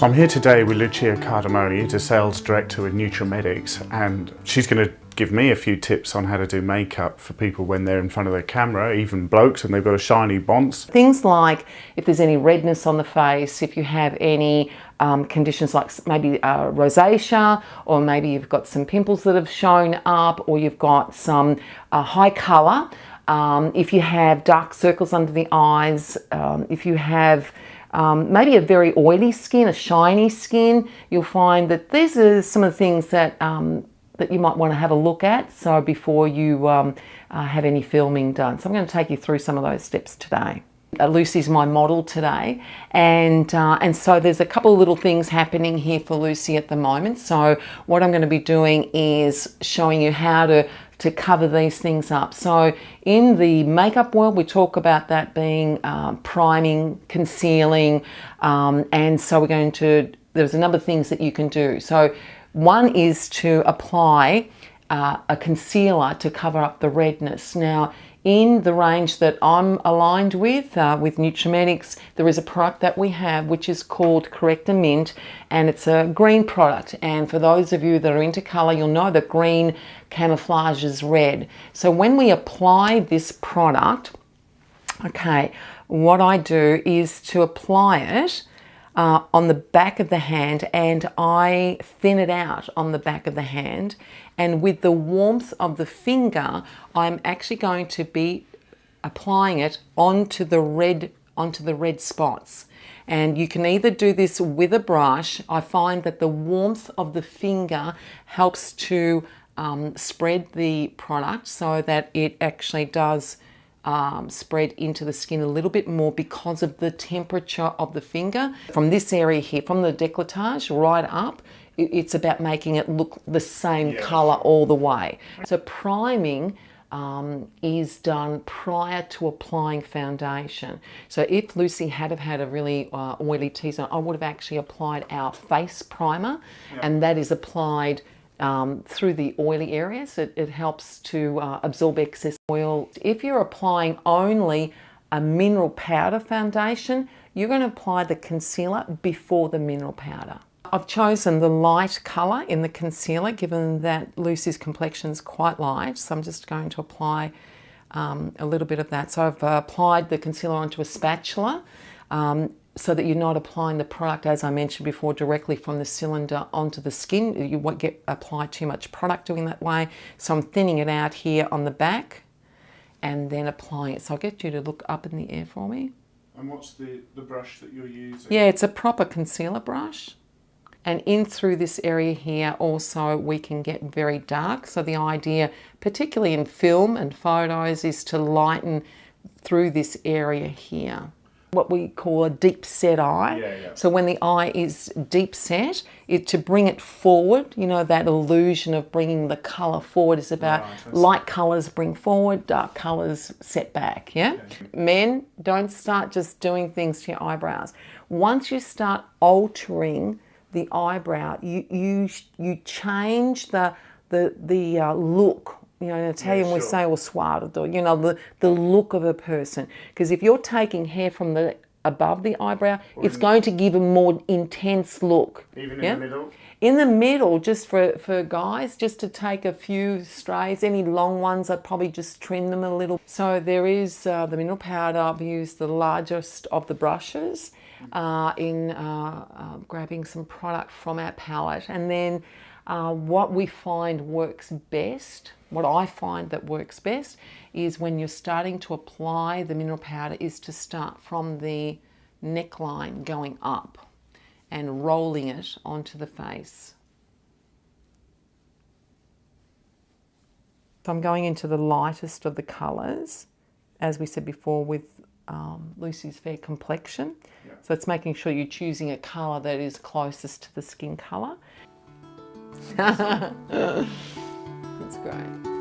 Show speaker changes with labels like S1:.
S1: So I'm here today with Lucia Cardamone, the sales director with Nutrimetics, and she's going to give me a few tips on how to do makeup for people when they're in front of their camera, even blokes, and they've got a shiny bonce.
S2: Things like if there's any redness on the face, if you have any conditions like maybe rosacea, or maybe you've got some pimples that have shown up, or you've got some high colour, if you have dark circles under the eyes, if you have maybe a very oily skin, a shiny skin, you'll find that these are some of the things that that you might want to have a look at, so before you have any filming done. So I'm going to take you through some of those steps today. Lucy's my model today, and so there's a couple of little things happening here for Lucy at the moment. So what I'm going to be doing is showing you how to cover these things up. So in the makeup world, we talk about that being priming, concealing, and so we're going to, there's a number of things that you can do. So one is to apply a concealer to cover up the redness. Now, in the range that I'm aligned with Nutrimetics, there is a product that we have which is called Corrector Mint, and it's a green product. And for those of you that are into colour, you'll know that green camouflages red. So when we apply this product, okay, what I do is to apply it on the back of the hand, and I thin it out on the back of the hand, and with the warmth of the finger I'm actually going to be applying it onto the red spots. And you can either do this with a brush. I find that the warmth of the finger helps to spread the product so that it actually does spread into the skin a little bit more because of the temperature of the finger. From this area here, from the décolletage right up, it's about making it look the same colour all the way. So priming is done prior to applying foundation. So if Lucy had have had a really oily T-zone, I would have actually applied our face primer, and that is applied through the oily areas. It helps to absorb excess oil. If you're applying only a mineral powder foundation, you're going to apply the concealer before the mineral powder. I've chosen the light colour in the concealer, given that Lucy's complexion is quite light, so I'm just going to apply a little bit of that. So I've applied the concealer onto a spatula, so that you're not applying the product, as I mentioned before, directly from the cylinder onto the skin. You won't apply too much product doing that way. So I'm thinning it out here on the back and then applying it. So I'll get you to look up in the air for me.
S1: And what's the brush that you're using?
S2: Yeah, it's a proper concealer brush. And in through this area here also we can get very dark. So the idea, particularly in film and photos, is to lighten through this area here. What we call a deep set eye. So when the eye is deep set, to bring it forward, you know, that illusion of bringing the colour forward is about light colours bring forward, dark colours set back, Men, don't start just doing things to your eyebrows. Once you start altering the eyebrow, you change the look. You know, in Italian we say "o sguardo," you know, the look of a person. Because if you're taking hair from the above the eyebrow, it's going to give a more intense look.
S1: Even in the middle?
S2: In the middle, just for guys, just to take a few strays. Any long ones, I'd probably just trim them a little. So there is the mineral powder. I've used the largest of the brushes in grabbing some product from our palette. And then what we find works best, what I find that works best, is when you're starting to apply the mineral powder, is to start from the neckline going up and rolling it onto the face. So I'm going into the lightest of the colours, as we said before, with Lucy's fair complexion. So it's making sure you're choosing a colour that is closest to the skin colour. That's great.